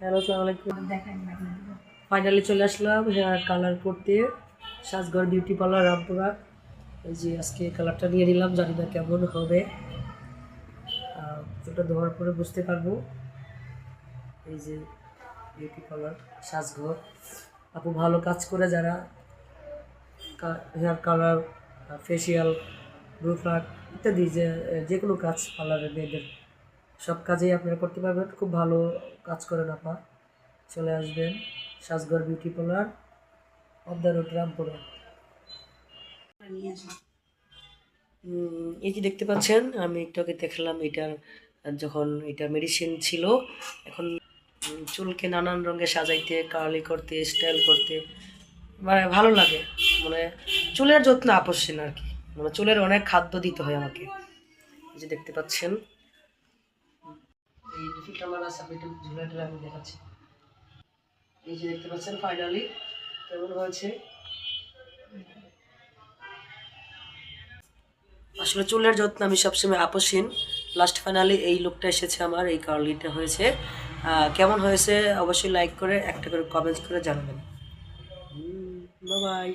Hello, আসসালামু আলাইকুম। Finally চলে আসলাম হেয়ার কালার করতে, সাজঘর বিউটি পার্লার রামপুরা। এই যে আজকে কালারটা নিয়ে নিলাম, জানি না কেমন হবে, ওটা ধোয়ার পরে বুঝতে পারবো। এই যে বিউটি পার্লার সাজঘর, আপু ভালো কাজ করে, যারা হেয়ার কালার, ফেসিয়াল, ব্রুফার ইত্যাদি, যে কোনো কাজ পার্লারের মেয়েদের সব কাজেই আপনারা করতে পারবেন। খুব ভালো কাজ করেন আপা, চলে আসবেন Shajghor beauty parlour, off the road, Rampura. এই যে দেখতে পাচ্ছেন, আমি একটু আগে দেখলাম এটার, যখন এটা মেডিসিন ছিল, এখন চুলকে নানান রঙে সাজাইতে, কার্লি করতে, স্টাইল করতে মানে ভালো লাগে। মানে চুলের যত্ন আপসীন আর কি, মানে চুলের অনেক খাদ্য দিতে হয় আমাকে। এই যে দেখতে পাচ্ছেন, এই ফিট আমার আছে, আপনি একটু ঝুলাটা আমি দেখাচ্ছি। এই যে দেখতে পাচ্ছেন ফাইনালি কেমন হয়েছে। আসলে চুলের যত্ন আমি সবসময় আপসীন। লাস্ট ফাইনালি এই লুকটা এসেছে আমার, এই কার্লিটা হয়েছে। কেমন হয়েছে অবশ্যই লাইক করে একটা করে কমেন্ট করে জানাবেন। Bye bye.